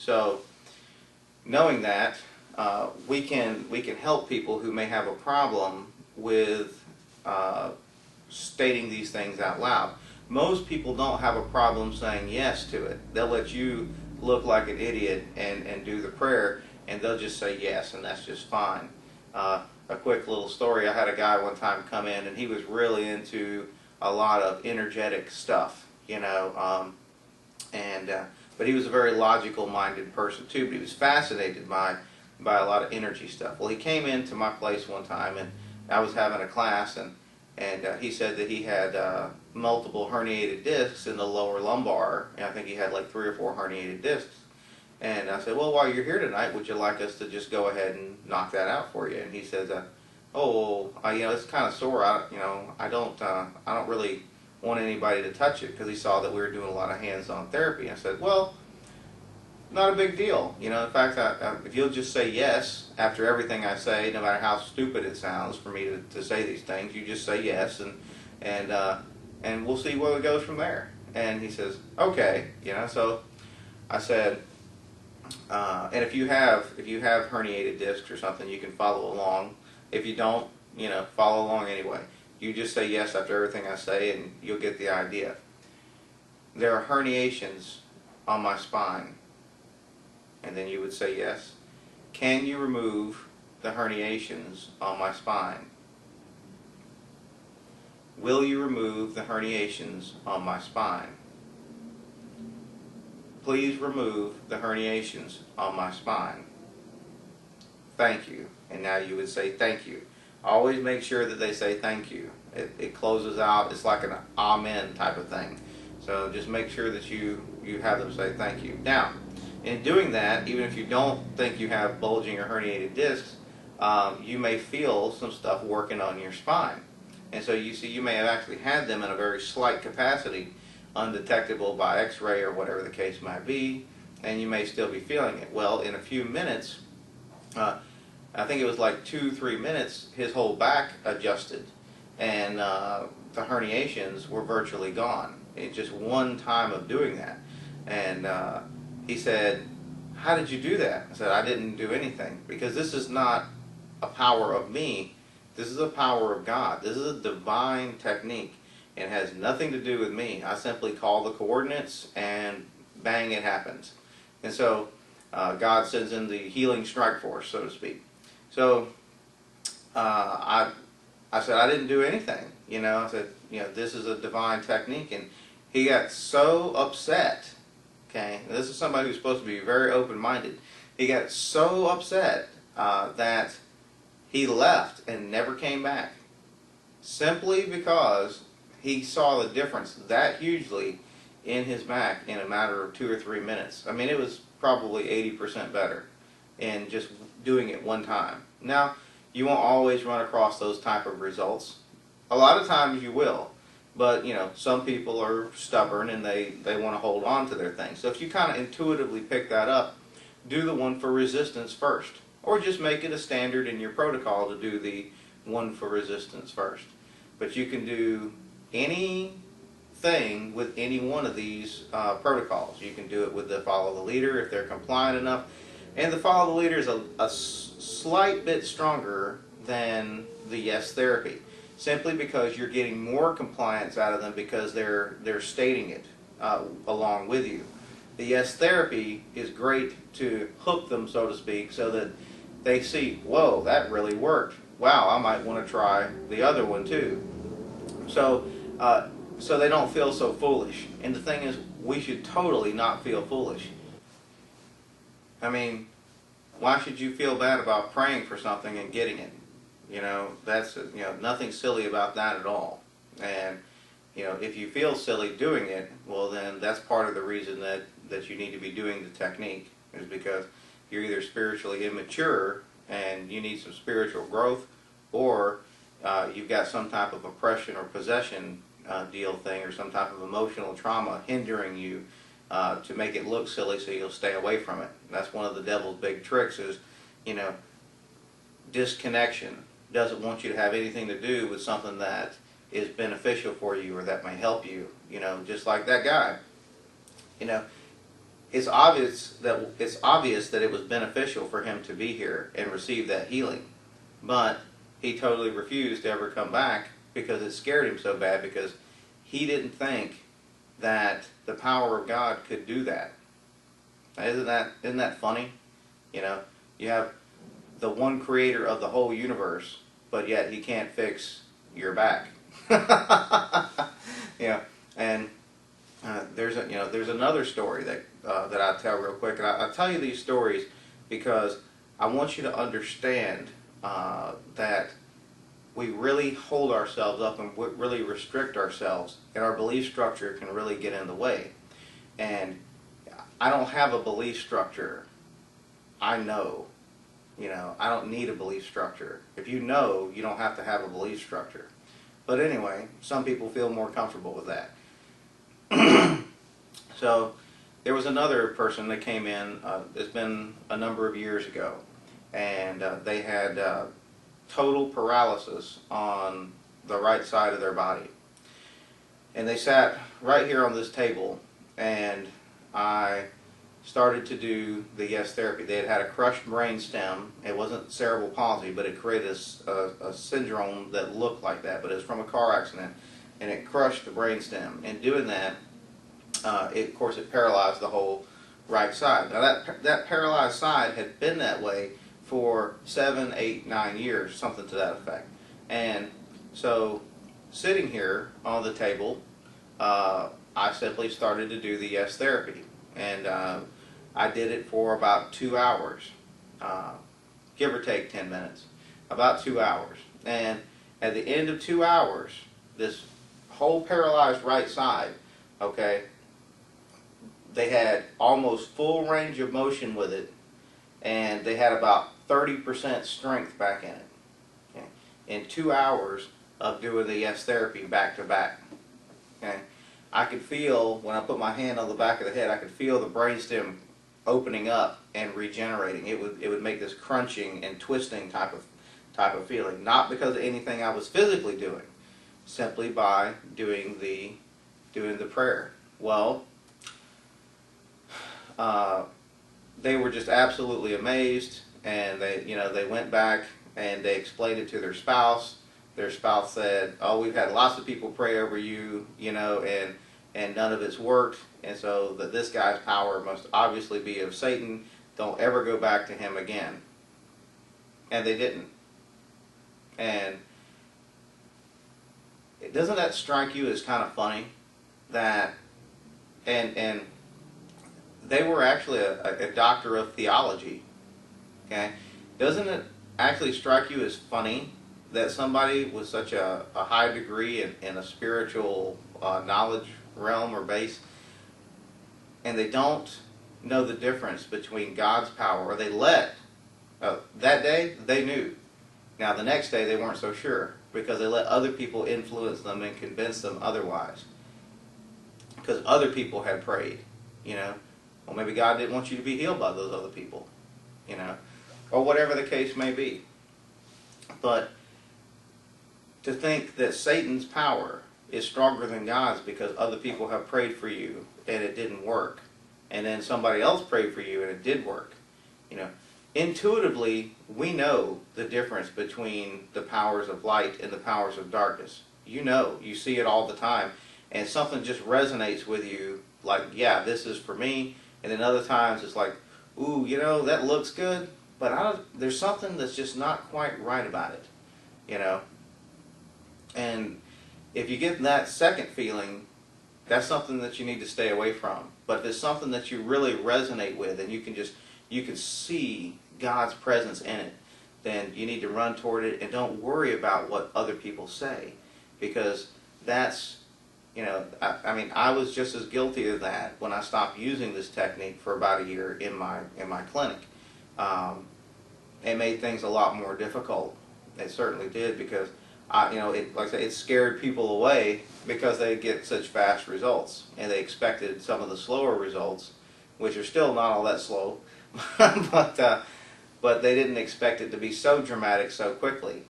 So knowing that, we can help people who may have a problem with stating these things out loud. Most people don't have a problem saying yes to it. They'll let you look like an idiot and do the prayer, and they'll just say yes, and that's just fine. A quick little story, I had a guy one time come in, and he was really into a lot of energetic stuff, but he was a very logical-minded person too, but he was fascinated by a lot of energy stuff. Well, he came into my place one time, and I was having a class, and he said that he had multiple herniated discs in the lower lumbar, and I think he had like 3 or 4 herniated discs. And I said, well, while you're here tonight, would you like us to just go ahead and knock that out for you? And he says, it's kind of sore. I don't really want anybody to touch it, because he saw that we were doing a lot of hands-on therapy. And I said, well, not a big deal. In fact, if you'll just say yes after everything I say, no matter how stupid it sounds for me to say these things, you just say yes, and we'll see where it goes from there. And he says, okay, So I said, and if you have herniated discs or something, you can follow along. If you don't, follow along anyway. You just say yes after everything I say, and you'll get the idea. There are herniations on my spine. And then you would say yes. Can you remove the herniations on my spine? Will you remove the herniations on my spine? Please remove the herniations on my spine. Thank you. And now you would say thank you. Always make sure that they say thank you. It closes out. It's like an amen type of thing. So just make sure that you have them say thank you. Now, in doing that, even if you don't think you have bulging or herniated discs, you may feel some stuff working on your spine. And so you may have actually had them in a very slight capacity, undetectable by x-ray or whatever the case might be, and you may still be feeling it. Well, in a few minutes, I think it was like 2-3 minutes, his whole back adjusted, and the herniations were virtually gone in just one time of doing that. And he said, how did you do that? I said, I didn't do anything, because this is not a power of me. This is a power of God. This is a divine technique. It has nothing to do with me. I simply call the coordinates, and bang, it happens. And so God sends in the healing strike force, so to speak. So I said, I didn't do anything. I said, this is a divine technique. And he got so upset. Okay, this is somebody who's supposed to be very open-minded. He got so upset that he left and never came back, simply because he saw the difference that hugely in his back in a matter of 2 or 3 minutes. I mean, it was probably 80% better in just doing it one time. Now, you won't always run across those type of results. A lot of times you will. But, some people are stubborn and they want to hold on to their things. So if you kind of intuitively pick that up, do the one for resistance first. Or just make it a standard in your protocol to do the one for resistance first. But you can do anything with any one of these protocols. You can do it with the follow the leader if they're compliant enough. And the follow the leader is a slight bit stronger than the yes therapy, simply because you're getting more compliance out of them because they're stating it along with you. The yes therapy is great to hook them, so to speak, so that they see, whoa, that really worked. Wow, I might want to try the other one too. So they don't feel so foolish. And the thing is, we should totally not feel foolish. I mean, why should you feel bad about praying for something and getting it? That's nothing silly about that at all. And if you feel silly doing it, well, then that's part of the reason that you need to be doing the technique, is because you're either spiritually immature and you need some spiritual growth, or you've got some type of oppression or possession deal thing, or some type of emotional trauma hindering you to make it look silly, so you'll stay away from it. That's one of the devil's big tricks, is disconnection. Doesn't want you to have anything to do with something that is beneficial for you or that may help you. Just like that guy. it's obvious that it was beneficial for him to be here and receive that healing, but he totally refused to ever come back because it scared him so bad, because he didn't think that the power of God could do that. Isn't that funny? You know, you have the one creator of the whole universe, but yet he can't fix your back. Yeah, and there's another story that I tell real quick, and I tell you these stories because I want you to understand that we really hold ourselves up and really restrict ourselves, and our belief structure can really get in the way. And I don't have a belief structure. I know. You know, I don't need a belief structure. If you know, you don't have to have a belief structure. But anyway, some people feel more comfortable with that. So there was another person that came in, it's been a number of years ago, and they had total paralysis on the right side of their body. And they sat right here on this table, and I started to do the Yes Therapy. They had a crushed brain stem. It wasn't cerebral palsy, but it created a syndrome that looked like that, but it was from a car accident, and it crushed the brain stem. And doing that, of course, it paralyzed the whole right side. Now that paralyzed side had been that way for 7, 8, 9 years, something to that effect. And so, sitting here on the table, I simply started to do the Yes Therapy. And I did it for about 2 hours, give or take 10 minutes, about 2 hours. And at the end of 2 hours, this whole paralyzed right side, okay, they had almost full range of motion with it, and they had about 30% strength back in it. Okay? In 2 hours of doing the Yes Therapy back to back. Okay? I could feel, when I put my hand on the back of the head, I could feel the brainstem opening up and regenerating. It would make this crunching and twisting type of feeling, not because of anything I was physically doing, simply by doing the prayer. Well, they were just absolutely amazed, and they went back and they explained it to their spouse. Their spouse said, "Oh, we've had lots of people pray over you, and none of it's worked, and so that this guy's power must obviously be of Satan. Don't ever go back to him again." And they didn't. And doesn't that strike you as kind of funny? That, and they were actually a doctor of theology. Okay, doesn't it actually strike you as funny that somebody with such a high degree in a spiritual knowledge realm or base, and they don't know the difference between God's power, or they let, that day they knew. Now the next day they weren't so sure, because they let other people influence them and convince them otherwise. Because other people had prayed, Well, maybe God didn't want you to be healed by those other people, or whatever the case may be. But to think that Satan's power is stronger than God's because other people have prayed for you and it didn't work, and then somebody else prayed for you and it did work. Intuitively, we know the difference between the powers of light and the powers of darkness. You see it all the time, and something just resonates with you, like, yeah, this is for me. And then other times it's like, ooh, that looks good, but there's something that's just not quite right about it, And if you get that second feeling, that's something that you need to stay away from. But if it's something that you really resonate with, and you can see God's presence in it, then you need to run toward it, and don't worry about what other people say, because that's, I was just as guilty of that when I stopped using this technique for about a year in my clinic. It made things a lot more difficult. It certainly did, because like I say, it scared people away because they get such fast results, and they expected some of the slower results, which are still not all that slow, but they didn't expect it to be so dramatic so quickly.